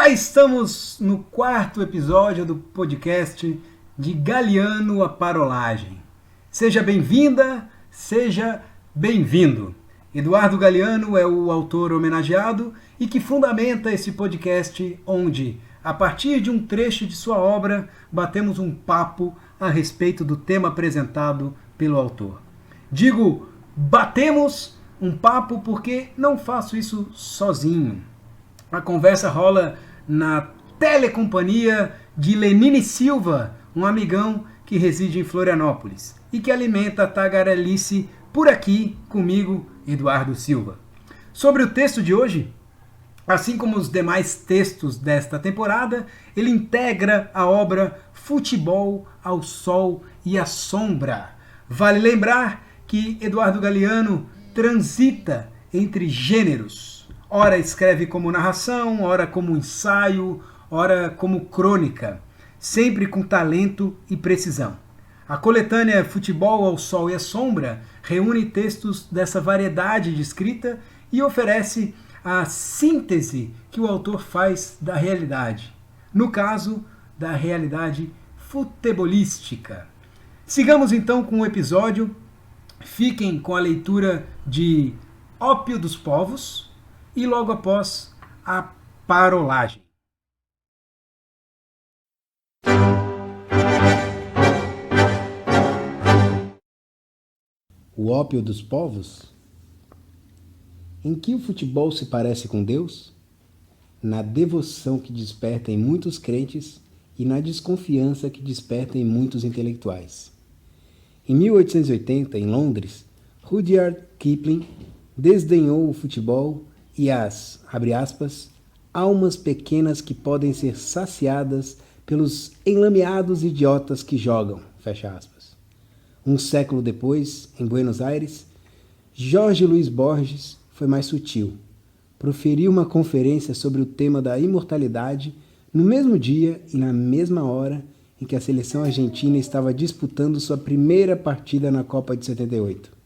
Cá estamos no quarto episódio do podcast de Galiano a Parolagem. Seja bem-vinda, seja bem-vindo. Eduardo Galiano é o autor homenageado e que fundamenta esse podcast onde, a partir de um trecho de sua obra, batemos um papo a respeito do tema apresentado pelo autor. Digo, batemos um papo porque não faço isso sozinho. A conversa rola na telecompanhia de Lenine Silva, um amigão que reside em Florianópolis e que alimenta a tagarelice por aqui comigo, Eduardo Silva. Sobre o texto de hoje, assim como os demais textos desta temporada, ele integra a obra Futebol ao Sol e à Sombra. Vale lembrar que Eduardo Galiano transita entre gêneros. Ora escreve como narração, ora como ensaio, ora como crônica, sempre com talento e precisão. A coletânea Futebol ao Sol e à Sombra reúne textos dessa variedade de escrita e oferece a síntese que o autor faz da realidade, no caso, da realidade futebolística. Sigamos então com o episódio, fiquem com a leitura de Ópio dos Povos, e logo após a parolagem. O ópio dos povos? Em que o futebol se parece com Deus? Na devoção que desperta em muitos crentes e na desconfiança que desperta em muitos intelectuais. Em 1880, em Londres, Rudyard Kipling desdenhou o futebol e as, abre aspas, almas pequenas que podem ser saciadas pelos enlameados idiotas que jogam, fecha aspas. Um século depois, em Buenos Aires, Jorge Luiz Borges foi mais sutil. Proferiu uma conferência sobre o tema da imortalidade no mesmo dia e na mesma hora em que a seleção argentina estava disputando sua primeira partida na Copa de 78.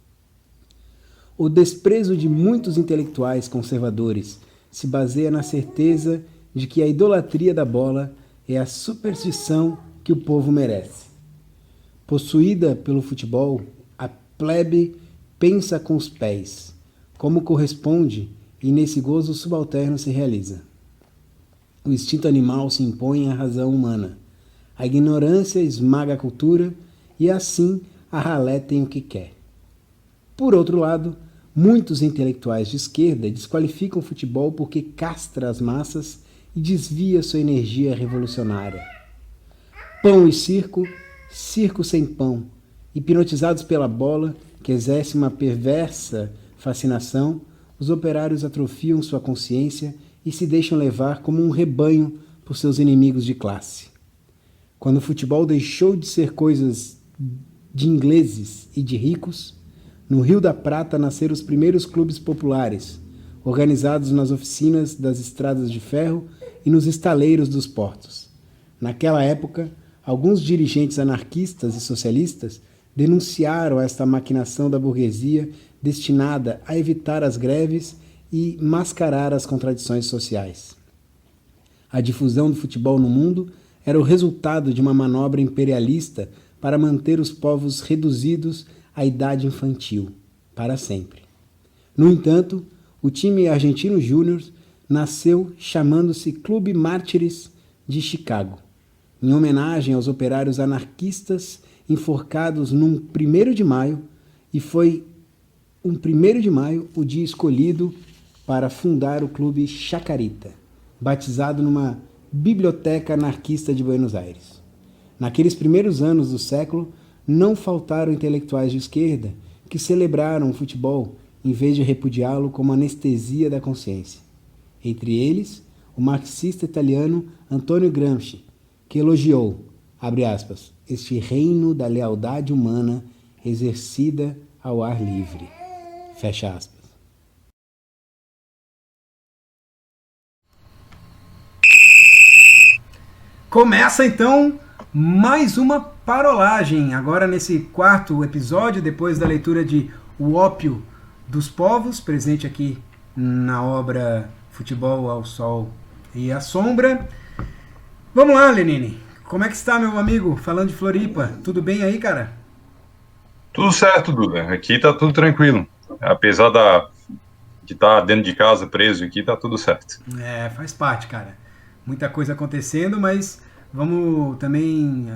O desprezo de muitos intelectuais conservadores se baseia na certeza de que a idolatria da bola é a superstição que o povo merece. Possuída pelo futebol, a plebe pensa com os pés, como corresponde, e nesse gozo subalterno se realiza. O instinto animal se impõe à razão humana. A ignorância esmaga a cultura e assim a ralé tem o que quer. Por outro lado, muitos intelectuais de esquerda desqualificam o futebol porque castra as massas e desvia sua energia revolucionária. Pão e circo, circo sem pão, hipnotizados pela bola, que exerce uma perversa fascinação, os operários atrofiam sua consciência e se deixam levar como um rebanho por seus inimigos de classe. Quando o futebol deixou de ser coisas de ingleses e de ricos, no Rio da Prata nasceram os primeiros clubes populares, organizados nas oficinas das estradas de ferro e nos estaleiros dos portos. Naquela época, alguns dirigentes anarquistas e socialistas denunciaram esta maquinação da burguesia destinada a evitar as greves e mascarar as contradições sociais. A difusão do futebol no mundo era o resultado de uma manobra imperialista para manter os povos reduzidos à idade infantil, para sempre. No entanto, o time argentino júnior nasceu chamando-se Clube Mártires de Chicago, em homenagem aos operários anarquistas enforcados num 1º de maio, e foi um 1º de maio o dia escolhido para fundar o Clube Chacarita, batizado numa biblioteca anarquista de Buenos Aires. Naqueles primeiros anos do século, não faltaram intelectuais de esquerda que celebraram o futebol em vez de repudiá-lo como anestesia da consciência. Entre eles, o marxista italiano Antonio Gramsci, que elogiou, abre aspas, este reino da lealdade humana exercida ao ar livre, fecha aspas. Começa então mais uma parolagem, agora nesse quarto episódio, depois da leitura de O Ópio dos Povos, presente aqui na obra Futebol ao Sol e a Sombra. Vamos lá, Lenine. Como é que está, meu amigo? Falando de Floripa. Tudo bem aí, cara? Tudo certo, Duda. Aqui tá tudo tranquilo. Apesar de estar dentro de casa preso aqui, tá tudo certo. Faz parte, cara. Muita coisa acontecendo, mas vamos também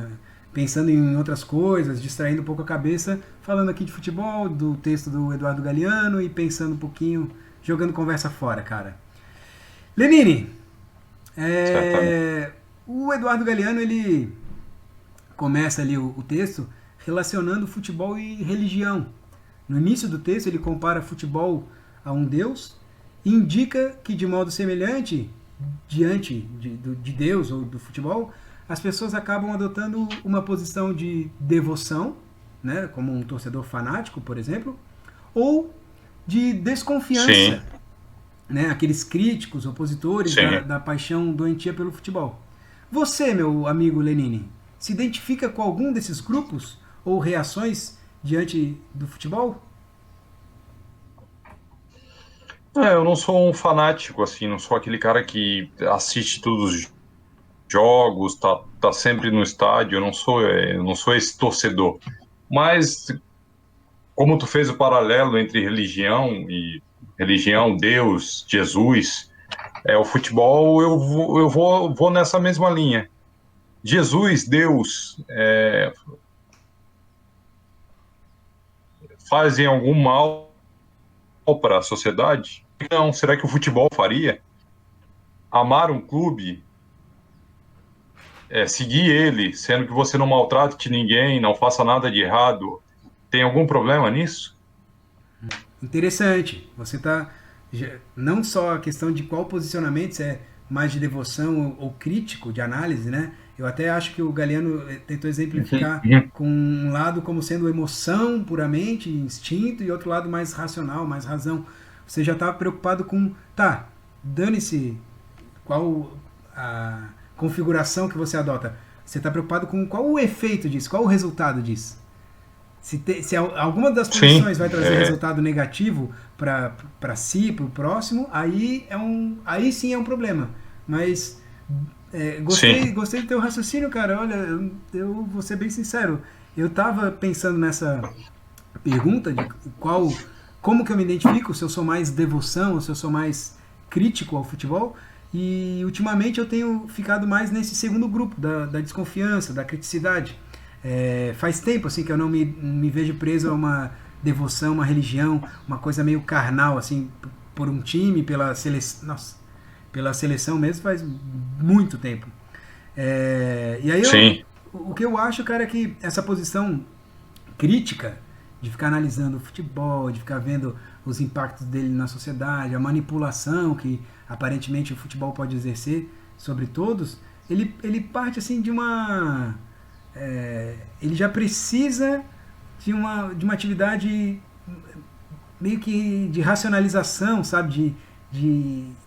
pensando em outras coisas, distraindo um pouco a cabeça, falando aqui de futebol, do texto do Eduardo Galeano e pensando um pouquinho, jogando conversa fora, cara. Lenine, Certamente. o Eduardo Galeano, ele começa ali o texto relacionando futebol e religião. No início do texto, ele compara futebol a um deus e indica que, de modo semelhante, diante de Deus ou do futebol, as pessoas acabam adotando uma posição de devoção, né, como um torcedor fanático, por exemplo, ou de Sim, desconfiança, né, aqueles críticos, opositores sim. da paixão doentia pelo futebol. Você, meu amigo Lenine, se identifica com algum desses grupos ou reações diante do futebol? Eu não sou um fanático, assim, não sou aquele cara que assiste todos os jogos, tá sempre no estádio, eu não sou esse torcedor. Mas, como tu fez o paralelo entre religião, Deus, Jesus, o futebol, vou nessa mesma linha. Jesus, Deus, fazem algum mal para a sociedade? Não. Será que o futebol faria? Amar um clube, seguir ele, sendo que você não maltrate ninguém, não faça nada de errado, tem algum problema nisso? Interessante. Você está não só a questão de qual posicionamento, se é mais de devoção ou crítico, de análise, né? Eu até acho que o Galeano tentou Uhum, exemplificar uhum. com um lado como sendo emoção puramente, instinto, e outro lado mais racional, mais razão. Você já estava preocupado com, tá, dane-se qual a configuração que você adota. Você está preocupado com qual o efeito disso, qual o resultado disso. Se alguma das Sim, posições vai trazer resultado negativo para si, para o próximo, aí sim é um problema. Mas sim, gostei do teu raciocínio, cara. Olha, eu vou ser bem sincero. Eu estava pensando nessa pergunta de como que eu me identifico, se eu sou mais devoção ou se eu sou mais crítico ao futebol. E ultimamente eu tenho ficado mais nesse segundo grupo, da desconfiança, da criticidade. Faz tempo assim que eu não me vejo preso a uma devoção, uma religião, uma coisa meio carnal, assim, por um time, pela seleção. Nossa, pela seleção mesmo faz muito tempo. E aí sim, o que eu acho, cara, é que essa posição crítica de ficar analisando o futebol, de ficar vendo os impactos dele na sociedade, a manipulação que aparentemente o futebol pode exercer sobre todos, ele parte assim de uma ele já precisa de uma atividade meio que de racionalização, sabe?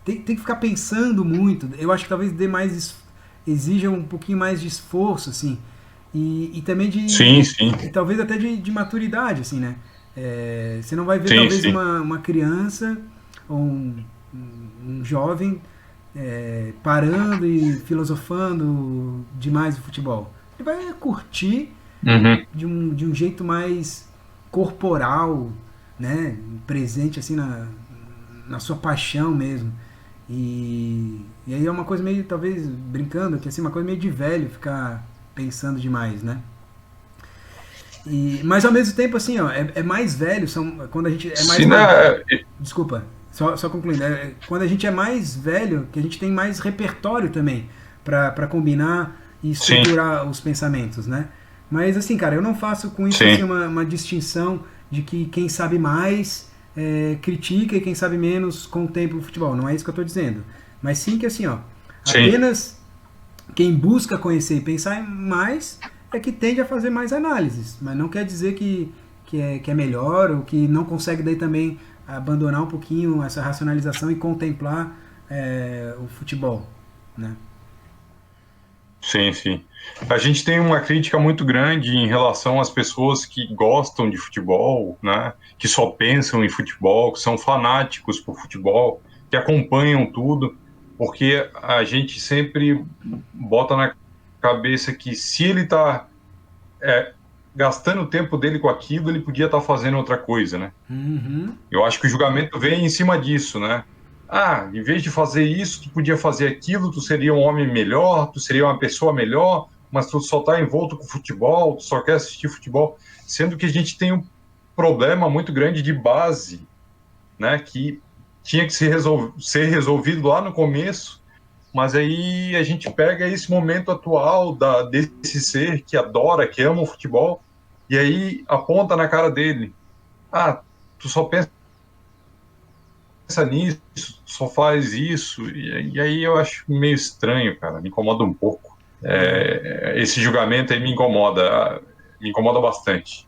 Tem que ficar pensando muito. Eu acho que talvez dê mais exija um pouquinho mais de esforço, assim, e também sim, sim, e talvez até de maturidade, assim, né? Você não vai ver sim, talvez sim, uma criança ou um jovem parando e filosofando demais o futebol. Ele vai curtir uhum, de um jeito mais corporal, né? Presente assim na sua paixão mesmo. E aí é uma coisa meio, talvez, brincando, que assim, uma coisa meio de velho ficar pensando demais, né? Mas ao mesmo tempo, assim, ó, é mais velho, quando a gente é mais. sim, né? Desculpa, só concluindo. Quando a gente é mais velho, que a gente tem mais repertório também para combinar e Sim, estruturar os pensamentos, né? Mas assim, cara, eu não faço com isso assim sim, uma distinção de que quem sabe mais critica e quem sabe menos contempla o futebol. Não é isso que eu estou dizendo. Mas sim que assim, ó, sim, apenas quem busca conhecer e pensar mais é que tende a fazer mais análises. Mas não quer dizer que é melhor ou que não consegue daí também abandonar um pouquinho essa racionalização e contemplar o futebol, né? sim, sim. A gente tem uma crítica muito grande em relação às pessoas que gostam de futebol, né? Que só pensam em futebol, que são fanáticos por futebol, que acompanham tudo. porque a gente sempre bota na cabeça que se ele está gastando o tempo dele com aquilo, ele podia estar fazendo outra coisa, né? Uhum. Eu acho que o julgamento vem em cima disso, né? Ah, em vez de fazer isso, tu podia fazer aquilo, tu seria um homem melhor, tu seria uma pessoa melhor, mas tu só está envolto com futebol, tu só quer assistir futebol, sendo que a gente tem um problema muito grande de base, né? Que tinha que ser resolvido lá no começo, mas aí a gente pega esse momento atual desse ser que adora, que ama o futebol, e aí aponta na cara dele. Ah, tu só pensa nisso, só faz isso, e aí eu acho meio estranho, cara, me incomoda um pouco. Esse julgamento aí me incomoda bastante.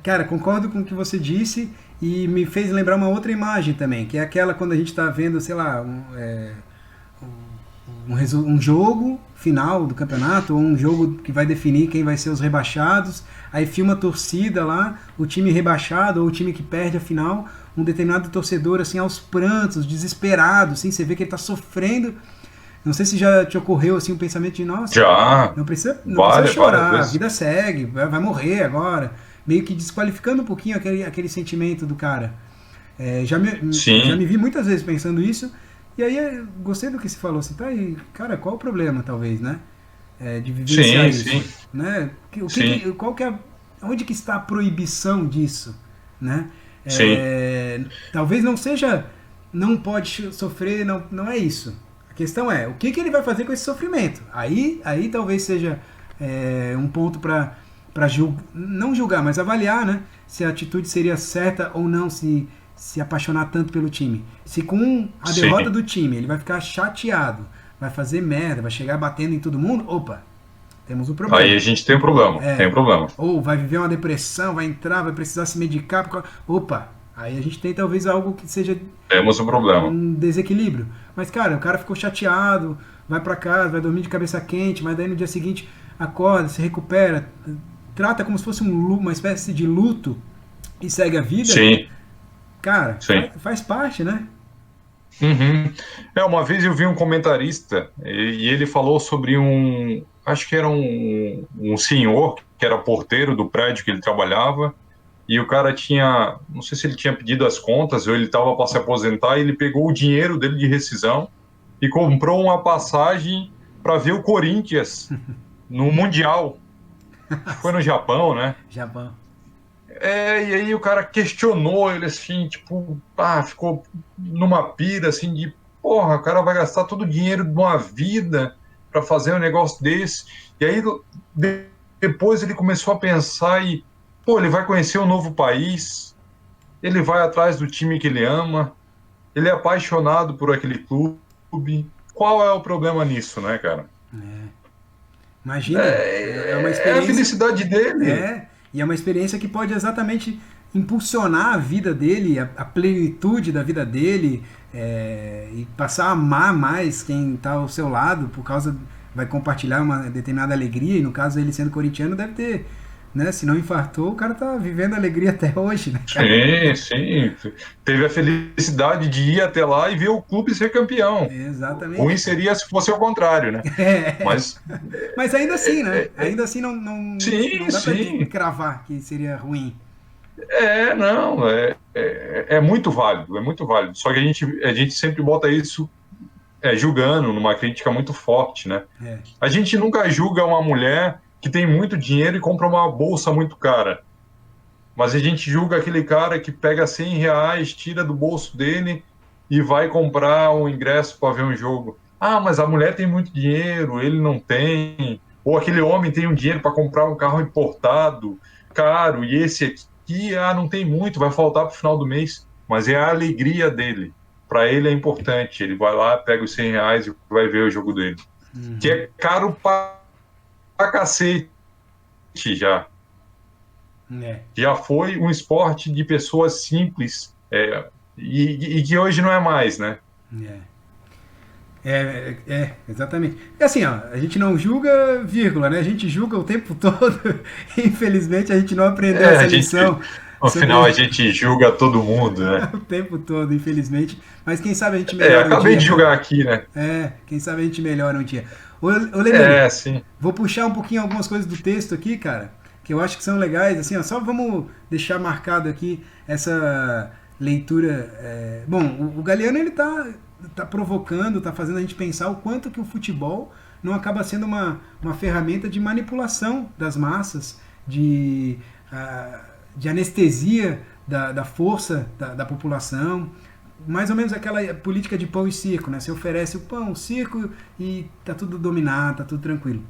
Cara, concordo com o que você disse e me fez lembrar uma outra imagem também, que é aquela quando a gente está vendo, sei lá, um jogo final do campeonato, ou um jogo que vai definir quem vai ser os rebaixados, aí filma a torcida lá, o time rebaixado ou o time que perde a final, um determinado torcedor assim aos prantos, desesperado, assim, você vê que ele está sofrendo. Não sei se já te ocorreu assim um pensamento de nossa, Já, não precisa várias chorar, a vezes. vida segue, vai morrer agora, meio que desqualificando um pouquinho aquele sentimento do cara. Já Sim, me vi muitas vezes pensando isso. E aí gostei do que você falou, assim, tá aí, cara, qual o problema, talvez, né? De vivenciar sim, isso, sim, né? sim, Qual que é, onde que está a proibição disso, né? sim, Talvez não seja, não pode sofrer, não é isso. A questão é, o que ele vai fazer com esse sofrimento? Aí talvez seja um ponto para não julgar, mas avaliar, né? Se a atitude seria certa ou não, se apaixonar tanto pelo time. Se com a derrota sim. do time ele vai ficar chateado, vai fazer merda, vai chegar batendo em todo mundo, opa, temos um Aí problema. a gente tem um problema, tem um problema. Ou vai viver uma depressão, vai entrar, vai precisar se medicar. Opa, aí a gente tem talvez algo que seja Temos um problema. um desequilíbrio. Mas, cara, o cara ficou chateado, vai pra casa, vai dormir de cabeça quente, mas daí no dia seguinte acorda, se recupera, trata como se fosse uma espécie de luto e segue a vida. Sim, Cara, sim. faz parte, né? Uhum. Uma vez eu vi um comentarista e ele falou sobre acho que era um senhor que era porteiro do prédio que ele trabalhava e o cara tinha, não sei se ele tinha pedido as contas ou ele estava para se aposentar e ele pegou o dinheiro dele de rescisão e comprou uma passagem para ver o Corinthians no Mundial. Acho que foi no Japão, né? Japão. E aí o cara questionou ele assim, tipo, ficou numa pira assim de, porra, o cara vai gastar todo o dinheiro de uma vida para fazer um negócio desse. E aí depois ele começou a pensar e, pô, ele vai conhecer um novo país, ele vai atrás do time que ele ama, ele é apaixonado por aquele clube. Qual é o problema nisso, né, cara? Imagina, é uma É a experiência. felicidade dele. E é uma experiência que pode exatamente impulsionar a vida dele, a plenitude da vida dele, e passar a amar mais quem está ao seu lado, por causa. Vai compartilhar uma determinada alegria, e no caso ele sendo corintiano, deve ter. Né? Se não infartou, o cara tá vivendo alegria até hoje, né, cara? Sim, sim. Teve a felicidade de ir até lá e ver o clube ser campeão. Ruim Exatamente, cara. seria se fosse o contrário, né? Mas, Mas ainda assim, né? Ainda assim não sim, dá pra sim. cravar que seria ruim. Não, é muito válido, é muito válido. Só que a gente sempre bota isso julgando, numa crítica muito forte, né? É. A gente nunca julga uma mulher que tem muito dinheiro e compra uma bolsa muito cara. Mas a gente julga aquele cara que pega R$ 100, tira do bolso dele e vai comprar um ingresso para ver um jogo. Ah, mas a mulher tem muito dinheiro, ele não tem. Ou aquele homem tem um dinheiro para comprar um carro importado, caro, e esse aqui, não tem muito, vai faltar para o final do mês. Mas é a alegria dele. Para ele é importante. Ele vai lá, pega os R$ 100 e vai ver o jogo dele. Que é caro pra cacete já. Já foi um esporte de pessoas simples e que hoje não é mais, né? Exatamente. É assim, ó, a gente não julga, vírgula, né? A gente julga o tempo todo. Infelizmente, a gente não aprendeu essa A gente, lição. No final a gente julga todo mundo, né? o tempo todo, infelizmente. Mas quem sabe a gente melhora um Acabei dia, de né? julgar aqui, né? Quem sabe a gente melhora um dia. Ô Lemani, Sim. vou puxar um pouquinho algumas coisas do texto aqui, cara, que eu acho que são legais, assim, ó, só vamos deixar marcado aqui essa leitura. Bom, o Galeano, ele tá provocando, tá fazendo a gente pensar o quanto que o futebol não acaba sendo uma ferramenta de manipulação das massas, de anestesia da força da população, mais ou menos aquela política de pão e circo, né? Você oferece o pão, o circo e tá tudo dominado, tá tudo tranquilo.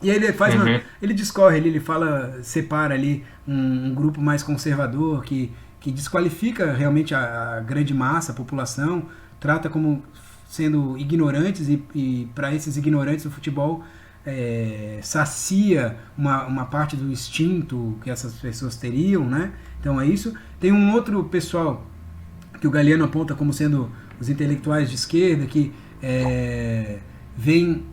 E aí ele faz ele discorre, ele fala, separa ali um grupo mais conservador que desqualifica realmente a grande massa, a população, trata como sendo ignorantes e para esses ignorantes o futebol sacia uma parte do instinto que essas pessoas teriam, né? Então é isso. Tem um outro pessoal que o Galeano aponta como sendo os intelectuais de esquerda, que veem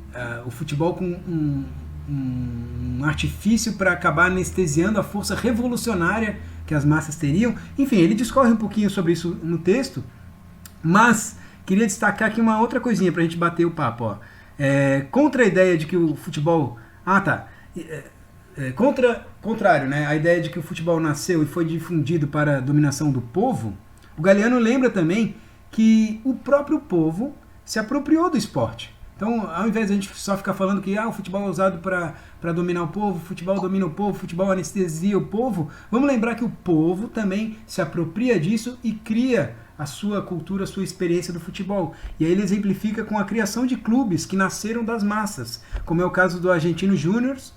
o futebol com um artifício para acabar anestesiando a força revolucionária que as massas teriam. Enfim, ele discorre um pouquinho sobre isso no texto, mas queria destacar aqui uma outra coisinha para a gente bater o papo. Ó. Contra a ideia de que o futebol... Contrário, né? A ideia de que o futebol nasceu e foi difundido para a dominação do povo, o Galeano lembra também que o próprio povo se apropriou do esporte. Então, ao invés de a gente só ficar falando que o futebol é usado para dominar o povo, o futebol domina o povo, o futebol anestesia o povo, vamos lembrar que o povo também se apropria disso e cria a sua cultura, a sua experiência do futebol. E aí ele exemplifica com a criação de clubes que nasceram das massas, como é o caso do Argentinos Júniors,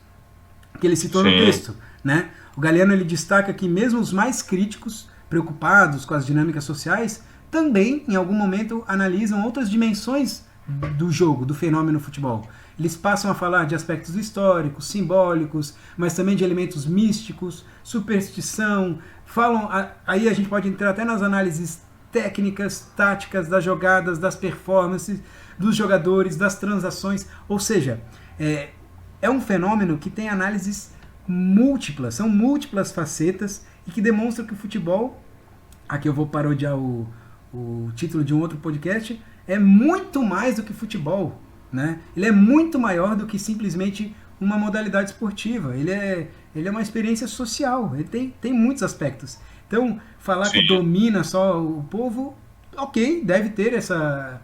que ele citou no texto. Né? O Galeano ele destaca que mesmo os mais críticos, preocupados com as dinâmicas sociais, também, em algum momento, analisam outras dimensões do jogo, do fenômeno futebol. Eles passam a falar de aspectos históricos, simbólicos, mas também de elementos místicos, superstição, aí a gente pode entrar até nas análises técnicas, táticas, das jogadas, das performances, dos jogadores, das transações, ou seja, é um fenômeno que tem análises múltiplas, são múltiplas facetas e que demonstram que o futebol, aqui eu vou parodiar o título de um outro podcast, é muito mais do que futebol, né? Ele é muito maior do que simplesmente uma modalidade esportiva, ele é uma experiência social, ele tem muitos aspectos. Então, falar que domina só o povo, ok, deve ter essa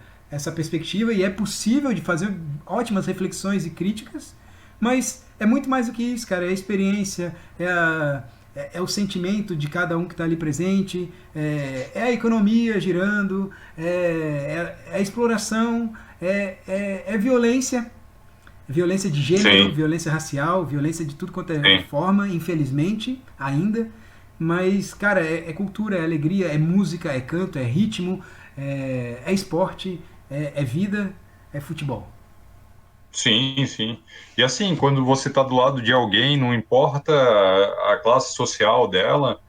perspectiva e é possível de fazer ótimas reflexões e críticas, mas é muito mais do que isso, cara, é a experiência, é o sentimento de cada um que está ali presente, é a economia girando, é a exploração, é violência de gênero, violência racial, violência de tudo quanto é forma, infelizmente, ainda, mas, cara, é cultura, é alegria, é música, é canto, é ritmo, é esporte, é vida, é futebol. Sim, sim. E assim, quando você está do lado de alguém, não importa a classe social dela,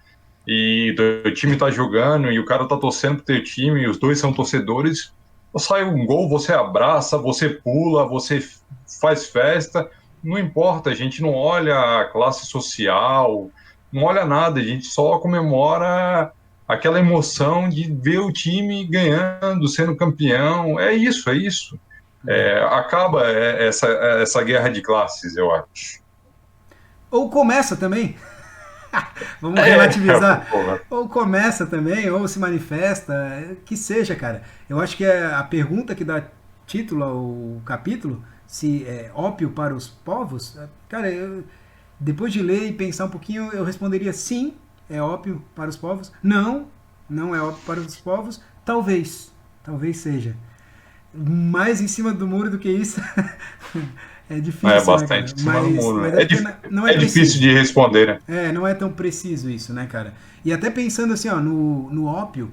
e o time está jogando e o cara está torcendo pro teu time e os dois são torcedores, sai um gol, você abraça, você pula, você faz festa, não importa, a gente não olha a classe social, não olha nada, a gente só comemora aquela emoção de ver o time ganhando, sendo campeão, é isso. Acaba essa guerra de classes, eu acho. Ou começa também. Vamos relativizar. Ou começa também, ou se manifesta, que seja, cara. Eu acho que a pergunta que dá título ao capítulo, se é ópio para os povos, cara, depois de ler e pensar um pouquinho, eu responderia sim, é ópio para os povos. Não é ópio para os povos. Talvez seja. Mais em cima do muro do que isso é difícil. É bastante em cima do muro. É difícil de responder, né? Não é tão preciso isso, né, cara? E até pensando assim, ó, no ópio,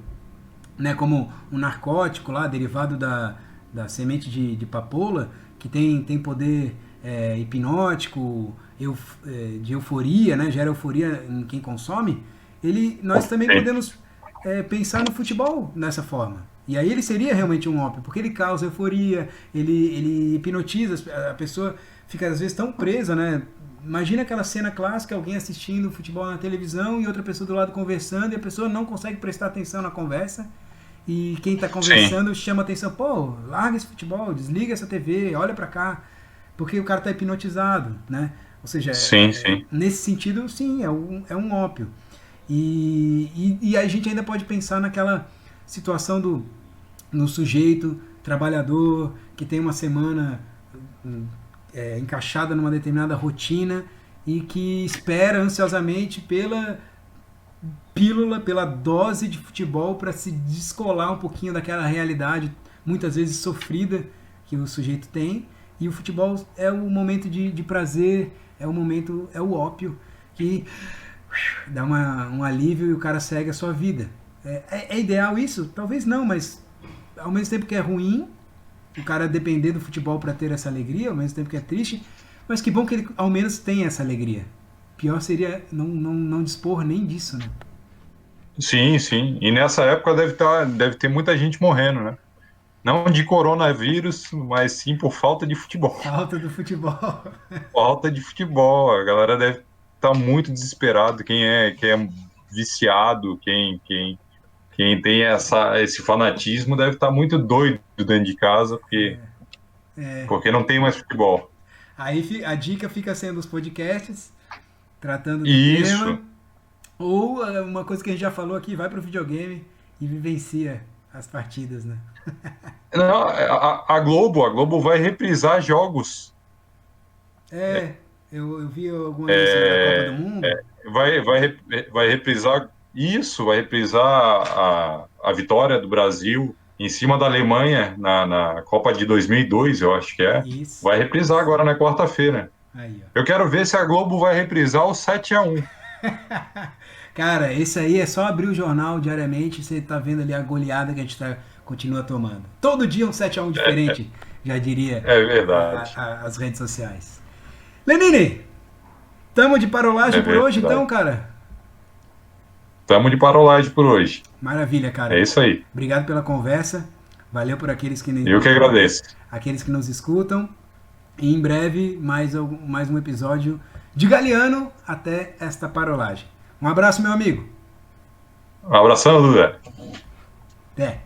né, como um narcótico lá, derivado da semente de papoula, que tem poder hipnótico, de euforia, né, gera euforia em quem consome, nós também podemos pensar no futebol dessa forma. E aí ele seria realmente um ópio, porque ele causa euforia, ele hipnotiza, a pessoa fica às vezes tão presa, né, imagina aquela cena clássica, alguém assistindo futebol na televisão e outra pessoa do lado conversando e a pessoa não consegue prestar atenção na conversa e quem está conversando chama atenção, pô, larga esse futebol, desliga essa TV, olha para cá, porque o cara está hipnotizado, né? Ou seja, Sim. nesse sentido, sim, é um ópio. E a gente ainda pode pensar naquela situação no sujeito trabalhador que tem uma semana encaixada numa determinada rotina e que espera ansiosamente pela pílula, pela dose de futebol para se descolar um pouquinho daquela realidade muitas vezes sofrida que o sujeito tem. E o futebol é o momento de prazer, é o ópio que dá um alívio e o cara segue a sua vida. É ideal isso? Talvez não, mas ao mesmo tempo que é ruim o cara depender do futebol para ter essa alegria, ao mesmo tempo que é triste, mas que bom que ele ao menos tem essa alegria. Pior seria não dispor nem disso, né? Sim. E nessa época deve ter muita gente morrendo, né? Não de coronavírus, mas sim por falta de futebol. Falta do futebol. Falta de futebol. A galera deve estar muito desesperado. Quem é viciado, quem tem esse fanatismo deve estar muito doido dentro de casa, porque não tem mais futebol. Aí a dica fica sendo os podcasts, tratando do Isso. tema. Ou uma coisa que a gente já falou aqui, vai pro videogame e vivencia as partidas, né? Não, a Globo vai reprisar jogos. Eu vi alguma notícia da Copa do Mundo. Vai reprisar isso, vai reprisar a vitória do Brasil em cima da Alemanha na Copa de 2002, eu acho que é. Isso. Vai reprisar agora na quarta-feira. Aí, ó. Eu quero ver se a Globo vai reprisar o 7-1. Cara, esse aí é só abrir o jornal diariamente e você tá vendo ali a goleada que a gente continua tomando. Todo dia um 7-1 diferente, já diria É verdade. as redes sociais. Lenine, tamo de parolagem por hoje então, cara? Tamo de parolagem por hoje. Maravilha, cara. É isso aí. Obrigado pela conversa. Valeu por aqueles que Eu que agradeço. Aqueles que nos escutam. E em breve, mais um episódio de Galiano até esta parolagem. Um abraço, meu amigo. Um abração, Duda. Até.